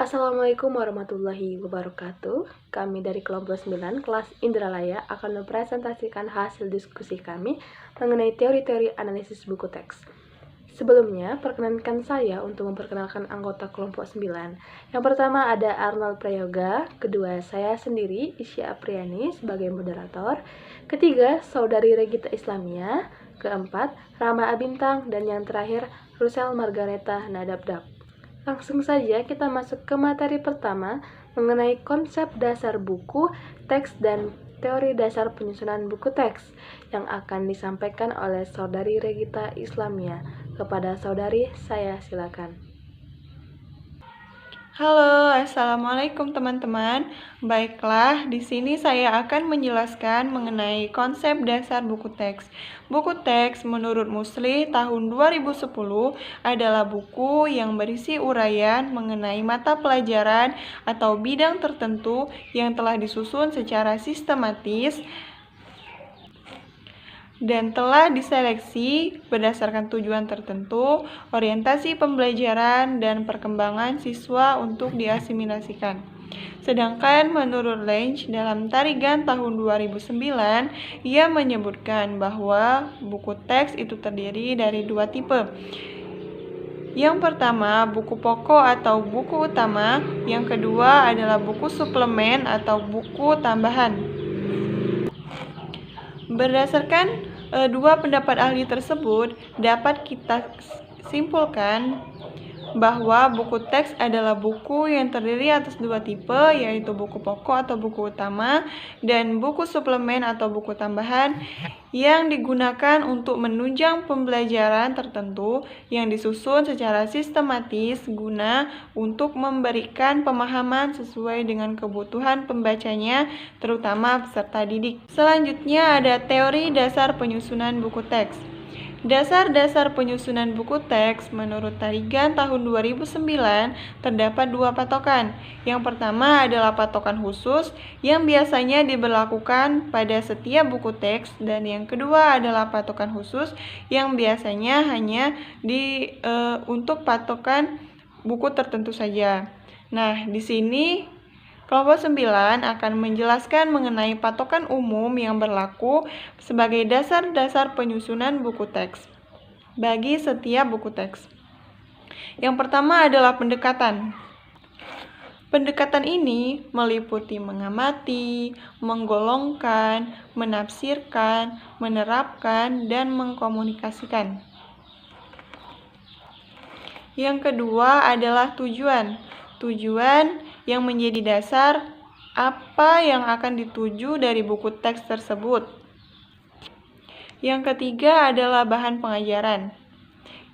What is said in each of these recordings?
Assalamualaikum warahmatullahi wabarakatuh. Kami dari kelompok 9 kelas Indralaya akan mempresentasikan hasil diskusi kami mengenai teori-teori analisis buku teks. Sebelumnya, perkenankan saya untuk memperkenalkan anggota kelompok 9. Yang pertama ada Arnold Prayoga, kedua saya sendiri, Isya Apriani sebagai moderator, ketiga Saudari Regita Islamia, keempat Rama Abintang, dan yang terakhir Rusel Margareta Nadabdab. Langsung saja kita masuk ke materi pertama mengenai konsep dasar buku, teks, dan teori dasar penyusunan buku teks yang akan disampaikan oleh Saudari Regita Islamia. Kepada saudari, saya silakan. Halo, assalamualaikum teman-teman. Baiklah, di sini saya akan menjelaskan mengenai konsep dasar buku teks. Buku teks menurut Musli tahun 2010 adalah buku yang berisi uraian mengenai mata pelajaran atau bidang tertentu yang telah disusun secara sistematis dan telah diseleksi berdasarkan tujuan tertentu, orientasi pembelajaran, dan perkembangan siswa untuk diasimilasikan. Sedangkan menurut Lange dalam Tarigan tahun 2009, ia menyebutkan bahwa buku teks itu terdiri dari dua tipe. Yang pertama, buku pokok atau buku utama. Yang kedua adalah buku suplemen atau buku tambahan. Berdasarkan dua pendapat ahli tersebut, dapat kita simpulkan bahwa buku teks adalah buku yang terdiri atas dua tipe, yaitu buku pokok atau buku utama dan buku suplemen atau buku tambahan yang digunakan untuk menunjang pembelajaran tertentu yang disusun secara sistematis guna untuk memberikan pemahaman sesuai dengan kebutuhan pembacanya, terutama peserta didik. Selanjutnya ada teori dasar penyusunan buku teks. Dasar-dasar penyusunan buku teks menurut Tarigan tahun 2009 terdapat dua patokan. Yang pertama adalah patokan khusus yang biasanya diberlakukan pada setiap buku teks, dan yang kedua adalah patokan khusus yang biasanya hanya untuk patokan buku tertentu saja. Nah, di sini kelompok 9 akan menjelaskan mengenai patokan umum yang berlaku sebagai dasar-dasar penyusunan buku teks bagi setiap buku teks. Yang pertama adalah pendekatan. Pendekatan ini meliputi mengamati, menggolongkan, menafsirkan, menerapkan, dan mengkomunikasikan. Yang kedua adalah tujuan. Tujuan yang menjadi dasar apa yang akan dituju dari buku teks tersebut. Yang ketiga adalah bahan pengajaran.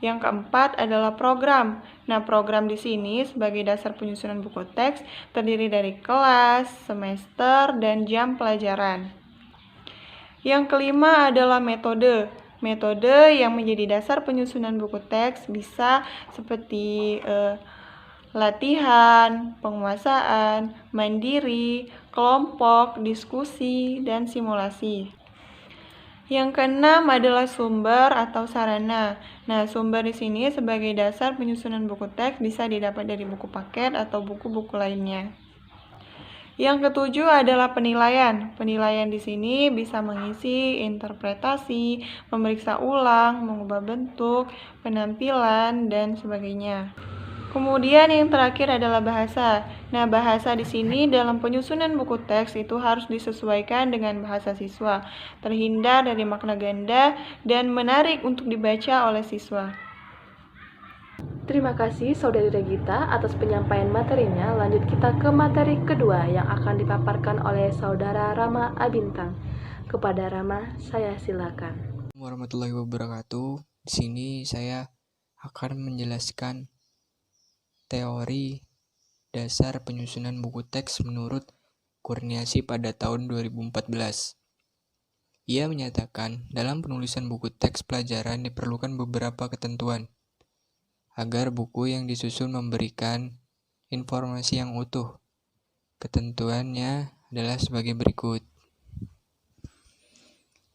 Yang keempat adalah program. Nah, program di sini sebagai dasar penyusunan buku teks terdiri dari kelas, semester, dan jam pelajaran. Yang kelima adalah metode. Metode yang menjadi dasar penyusunan buku teks bisa seperti latihan, penguasaan, mandiri, kelompok, diskusi, dan simulasi. Yang keenam adalah sumber atau sarana. Nah, sumber di sini sebagai dasar penyusunan buku teks bisa didapat dari buku paket atau buku-buku lainnya. Yang ketujuh adalah penilaian. Penilaian di sini bisa mengisi interpretasi, memeriksa ulang, mengubah bentuk, penampilan, dan sebagainya. Kemudian yang terakhir adalah bahasa. Nah, bahasa di sini dalam penyusunan buku teks itu harus disesuaikan dengan bahasa siswa, terhindar dari makna ganda dan menarik untuk dibaca oleh siswa. Terima kasih Saudari Regita atas penyampaian materinya. Lanjut kita ke materi kedua yang akan dipaparkan oleh Saudara Rama Abintang. Kepada Rama, saya silakan. Warahmatullahi wabarakatuh. Di sini saya akan menjelaskan teori dasar penyusunan buku teks menurut Kurniasi pada tahun 2014. Ia menyatakan dalam penulisan buku teks pelajaran diperlukan beberapa ketentuan agar buku yang disusun memberikan informasi yang utuh. Ketentuannya adalah sebagai berikut.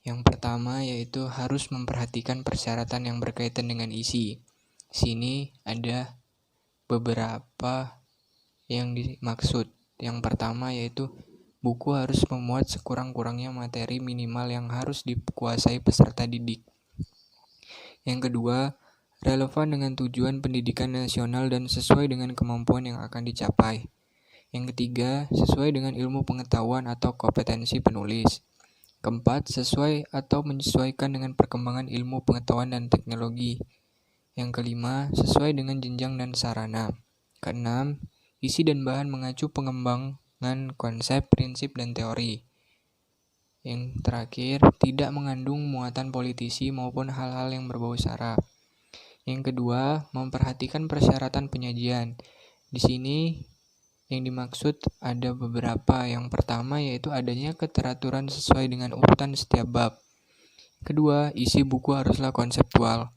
Yang pertama yaitu harus memperhatikan persyaratan yang berkaitan dengan isi. Sini ada beberapa yang dimaksud. Yang pertama yaitu buku harus memuat sekurang-kurangnya materi minimal yang harus dikuasai peserta didik. Yang kedua, relevan dengan tujuan pendidikan nasional dan sesuai dengan kemampuan yang akan dicapai. Yang ketiga, sesuai dengan ilmu pengetahuan atau kompetensi penulis. Keempat, sesuai atau menyesuaikan dengan perkembangan ilmu pengetahuan dan teknologi. Yang kelima, sesuai dengan jenjang dan sarana. Keenam, isi dan bahan mengacu pengembangan konsep, prinsip, dan teori. Yang terakhir, tidak mengandung muatan politisi maupun hal-hal yang berbau sara. Yang kedua, memperhatikan persyaratan penyajian. Di sini yang dimaksud ada beberapa. Yang pertama yaitu adanya keteraturan sesuai dengan urutan setiap bab. Kedua, isi buku haruslah konseptual.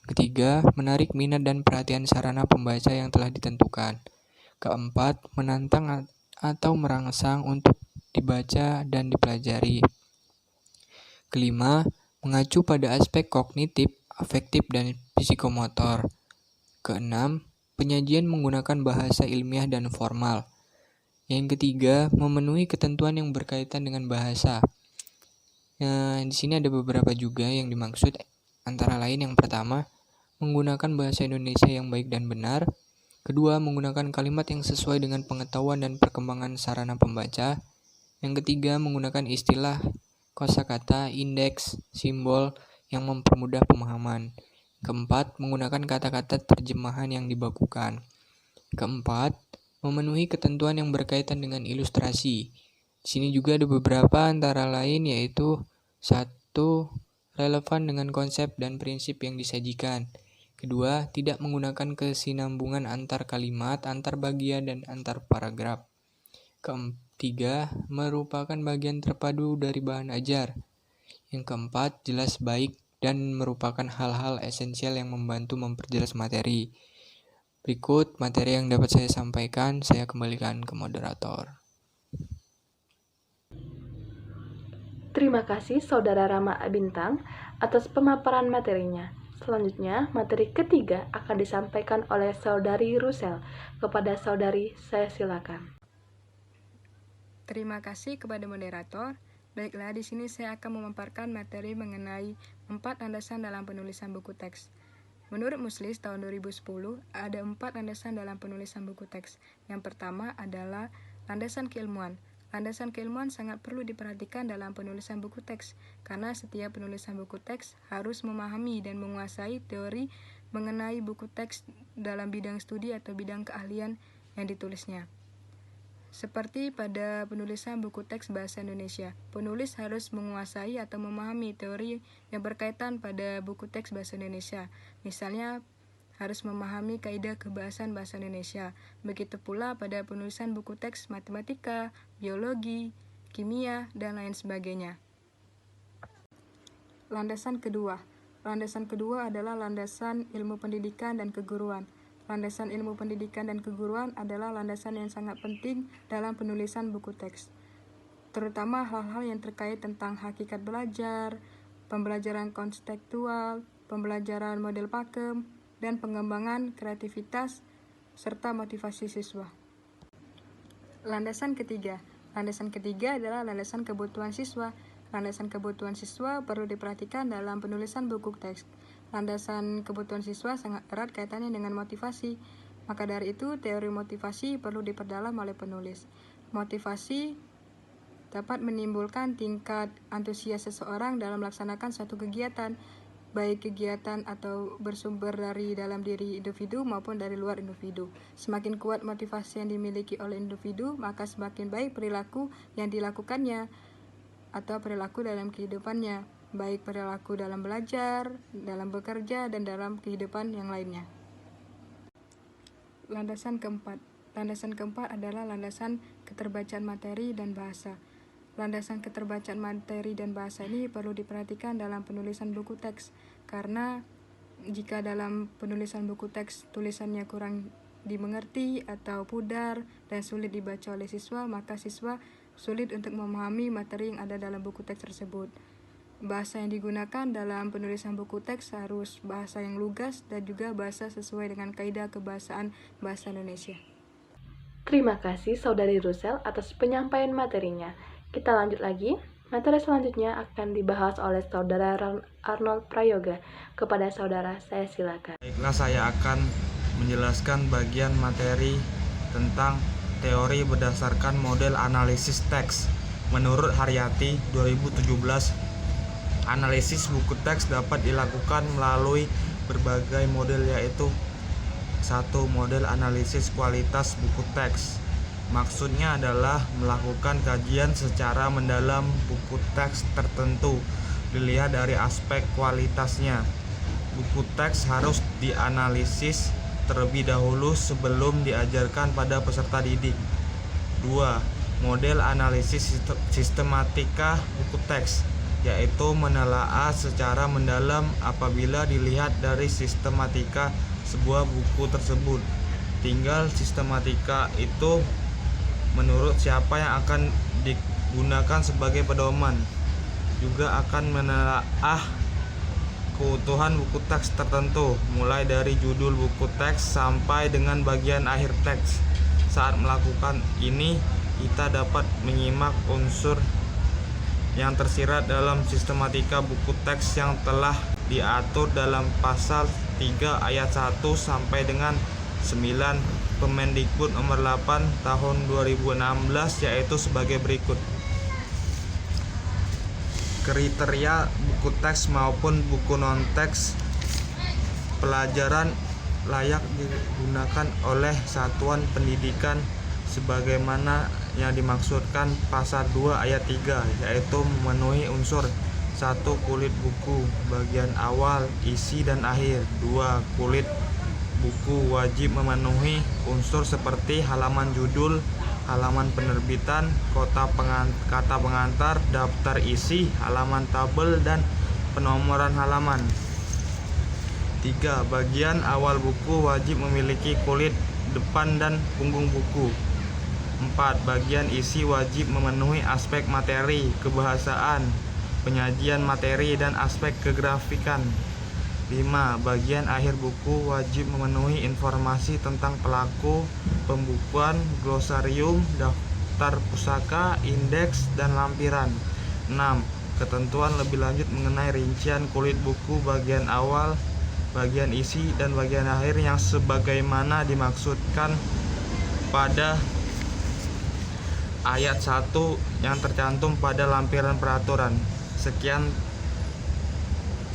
Ketiga, menarik minat dan perhatian sarana pembaca yang telah ditentukan. Keempat, menantang atau merangsang untuk dibaca dan dipelajari. Kelima, mengacu pada aspek kognitif, afektif, dan psikomotor. Keenam, penyajian menggunakan bahasa ilmiah dan formal. Yang ketiga, memenuhi ketentuan yang berkaitan dengan bahasa. Di sini ada beberapa juga yang dimaksud, antara lain yang pertama, menggunakan bahasa Indonesia yang baik dan benar. Kedua, menggunakan kalimat yang sesuai dengan pengetahuan dan perkembangan sarana pembaca. Yang ketiga, menggunakan istilah, kosakata, indeks, simbol yang mempermudah pemahaman. Keempat, menggunakan kata-kata terjemahan yang dibakukan. Keempat, memenuhi ketentuan yang berkaitan dengan ilustrasi. Di sini juga ada beberapa antara lain yaitu 1. Relevan dengan konsep dan prinsip yang disajikan. Kedua, tidak menggunakan kesinambungan antar kalimat, antar bagian, dan antar paragraf. Ketiga, merupakan bagian terpadu dari bahan ajar. Yang keempat, jelas baik dan merupakan hal-hal esensial yang membantu memperjelas materi. Berikut materi yang dapat saya sampaikan, saya kembalikan ke moderator. Terima kasih Saudara Rama Bintang atas pemaparan materinya. Selanjutnya, materi ketiga akan disampaikan oleh Saudari Rusel. Kepada Saudari, saya silakan. Terima kasih kepada moderator. Baiklah, di sini saya akan memaparkan materi mengenai 4 landasan dalam penulisan buku teks. Menurut Muslis tahun 2010, ada 4 landasan dalam penulisan buku teks. Yang pertama adalah landasan keilmuan. Landasan keilmuan sangat perlu diperhatikan dalam penulisan buku teks, karena setiap penulisan buku teks harus memahami dan menguasai teori mengenai buku teks dalam bidang studi atau bidang keahlian yang ditulisnya. Seperti pada penulisan buku teks bahasa Indonesia, penulis harus menguasai atau memahami teori yang berkaitan pada buku teks bahasa Indonesia. Misalnya, harus memahami kaidah kebahasaan bahasa Indonesia. Begitu pula pada penulisan buku teks matematika, biologi, kimia, dan lain sebagainya. Landasan kedua. Landasan kedua adalah landasan ilmu pendidikan dan keguruan. Landasan ilmu pendidikan dan keguruan adalah landasan yang sangat penting dalam penulisan buku teks, terutama hal-hal yang terkait tentang hakikat belajar, pembelajaran konstekstual, pembelajaran model pakem, dan pengembangan kreativitas serta motivasi siswa. Landasan ketiga. Landasan ketiga adalah landasan kebutuhan siswa. Landasan kebutuhan siswa perlu diperhatikan dalam penulisan buku teks. Landasan kebutuhan siswa sangat erat kaitannya dengan motivasi. Maka dari itu, teori motivasi perlu diperdalam oleh penulis. Motivasi dapat menimbulkan tingkat antusias seseorang dalam melaksanakan suatu kegiatan, baik kegiatan atau bersumber dari dalam diri individu maupun dari luar individu. Semakin kuat motivasi yang dimiliki oleh individu, maka semakin baik perilaku yang dilakukannya atau perilaku dalam kehidupannya, baik perilaku dalam belajar, dalam bekerja, dan dalam kehidupan yang lainnya. Landasan keempat. Landasan keempat adalah landasan keterbacaan materi dan bahasa. Landasan keterbacaan materi dan bahasa ini perlu diperhatikan dalam penulisan buku teks, karena jika dalam penulisan buku teks tulisannya kurang dimengerti atau pudar dan sulit dibaca oleh siswa, maka siswa sulit untuk memahami materi yang ada dalam buku teks tersebut. Bahasa yang digunakan dalam penulisan buku teks harus bahasa yang lugas dan juga bahasa sesuai dengan kaidah kebahasaan bahasa Indonesia. Terima kasih Saudari Rusel atas penyampaian materinya. Kita lanjut lagi. Materi selanjutnya akan dibahas oleh Saudara Arnold Prayoga. Kepada saudara, saya silakan. Baiklah, saya akan menjelaskan bagian materi tentang teori berdasarkan model analisis teks. Menurut Haryati 2017, analisis buku teks dapat dilakukan melalui berbagai model, yaitu 1. Model analisis kualitas buku teks. Maksudnya adalah melakukan kajian secara mendalam buku teks tertentu, dilihat dari aspek kualitasnya. Buku teks harus dianalisis terlebih dahulu sebelum diajarkan pada peserta didik. 2. Model analisis sistematika buku teks, yaitu menelaah secara mendalam apabila dilihat dari sistematika sebuah buku tersebut. Tinggal sistematika itu menurut siapa yang akan digunakan sebagai pedoman. Juga akan menelaah keutuhan buku teks tertentu, mulai dari judul buku teks sampai dengan bagian akhir teks. Saat melakukan ini, kita dapat menyimak unsur yang tersirat dalam sistematika buku teks yang telah diatur dalam pasal 3 ayat 1 sampai dengan 9 Permendikbud nomor 8 tahun 2016, yaitu sebagai berikut. Kriteria buku teks maupun buku non-teks pelajaran layak digunakan oleh satuan pendidikan sebagaimana yang dimaksudkan pasal 2 ayat 3, yaitu memenuhi unsur 1. Kulit buku, bagian awal, isi, dan akhir. 2. Kulit buku wajib memenuhi unsur seperti halaman judul, halaman penerbitan, kata pengantar, daftar isi, halaman tabel, dan penomoran halaman. 3. Bagian awal buku wajib memiliki kulit depan dan punggung buku. 4. Bagian isi wajib memenuhi aspek materi, kebahasaan, penyajian materi, dan aspek kegrafikan. 5. Bagian akhir buku wajib memenuhi informasi tentang pelaku, pembukuan, glosarium, daftar pusaka, indeks, dan lampiran. 6. Ketentuan lebih lanjut mengenai rincian kulit buku bagian awal, bagian isi, dan bagian akhir yang sebagaimana dimaksudkan pada ayat 1 yang tercantum pada lampiran peraturan. Sekian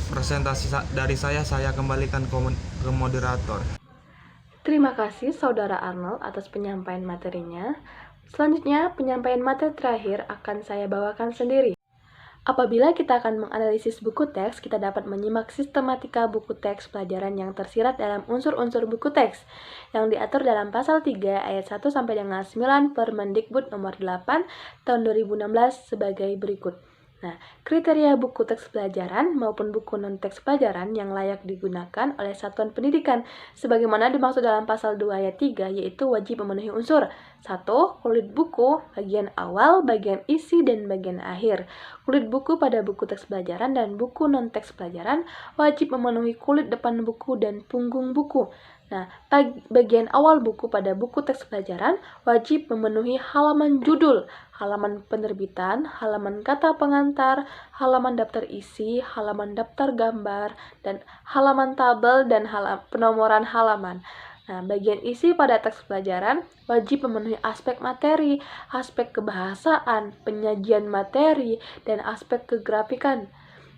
presentasi dari saya kembalikan ke moderator. Terima kasih Saudara Arnold atas penyampaian materinya. Selanjutnya, penyampaian materi terakhir akan saya bawakan sendiri. Apabila kita akan menganalisis buku teks, kita dapat menyimak sistematika buku teks pelajaran yang tersirat dalam unsur-unsur buku teks yang diatur dalam pasal 3 ayat 1 sampai dengan 9 Permendikbud nomor 8 tahun 2016 sebagai berikut. Nah, kriteria buku teks pelajaran maupun buku non-teks pelajaran yang layak digunakan oleh satuan pendidikan sebagaimana dimaksud dalam pasal 2 ayat 3, yaitu wajib memenuhi unsur 1. Kulit buku, bagian awal, bagian isi, dan bagian akhir. Kulit buku pada buku teks pelajaran dan buku non-teks pelajaran wajib memenuhi kulit depan buku dan punggung buku. Nah, bagian awal buku pada buku teks pelajaran wajib memenuhi halaman judul, halaman penerbitan, halaman kata pengantar, halaman daftar isi, halaman daftar gambar, dan halaman tabel dan penomoran halaman. Nah, bagian isi pada teks pelajaran wajib memenuhi aspek materi, aspek kebahasaan, penyajian materi, dan aspek kegrafikan.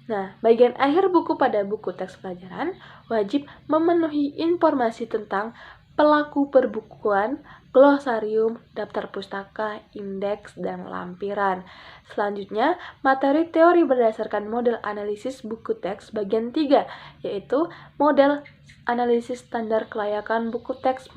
Nah, bagian akhir buku pada buku teks pelajaran wajib memenuhi informasi tentang pelaku perbukuan, glosarium, daftar pustaka, indeks, dan lampiran. Selanjutnya, materi teori berdasarkan model analisis buku teks bagian 3, yaitu model analisis standar kelayakan buku teks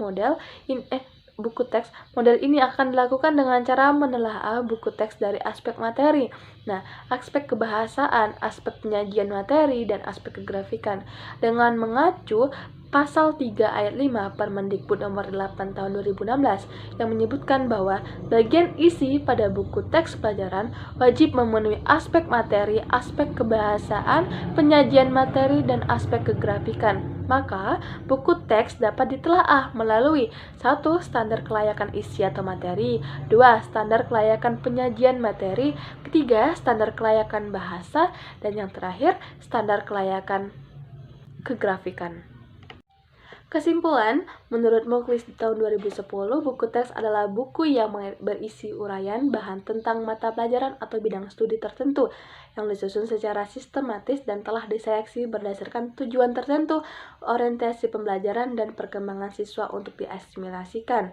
buku teks. Model ini akan dilakukan dengan cara menelaah buku teks dari aspek materi. Nah, aspek kebahasaan, aspek penyajian materi, dan aspek kegrafikan dengan mengacu pasal 3 ayat 5 Permendikbud nomor 8 tahun 2016 yang menyebutkan bahwa bagian isi pada buku teks pelajaran wajib memenuhi aspek materi, aspek kebahasaan, penyajian materi, dan aspek kegrafikan. Maka, buku teks dapat ditelaah melalui 1. Standar kelayakan isi atau materi, 2. Standar kelayakan penyajian materi, 3. Standar kelayakan bahasa, dan yang terakhir, standar kelayakan kegrafikan. Kesimpulan, menurut Muklis di tahun 2010, buku teks adalah buku yang berisi uraian bahan tentang mata pelajaran atau bidang studi tertentu yang disusun secara sistematis dan telah diseleksi berdasarkan tujuan tertentu, orientasi pembelajaran, dan perkembangan siswa untuk diasimilasikan.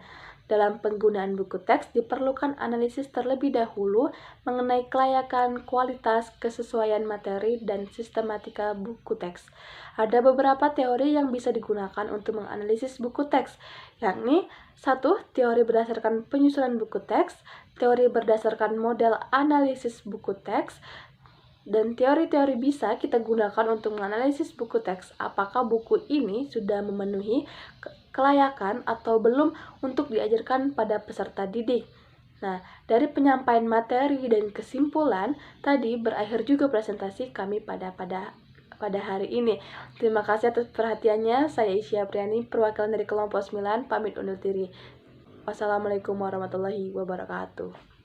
Dalam penggunaan buku teks diperlukan analisis terlebih dahulu mengenai kelayakan, kualitas, kesesuaian materi, dan sistematika buku teks. Ada beberapa teori yang bisa digunakan untuk menganalisis buku teks, yakni 1. Teori berdasarkan penyusunan buku teks, teori berdasarkan model analisis buku teks, dan teori-teori bisa kita gunakan untuk menganalisis buku teks. Apakah buku ini sudah memenuhi kelayakan atau belum untuk diajarkan pada peserta didik. Nah, dari penyampaian materi dan kesimpulan tadi berakhir juga presentasi kami pada hari ini. Terima kasih atas perhatiannya. Saya Isya Priani, perwakilan dari kelompok 9, pamit undur diri. Wassalamualaikum warahmatullahi wabarakatuh.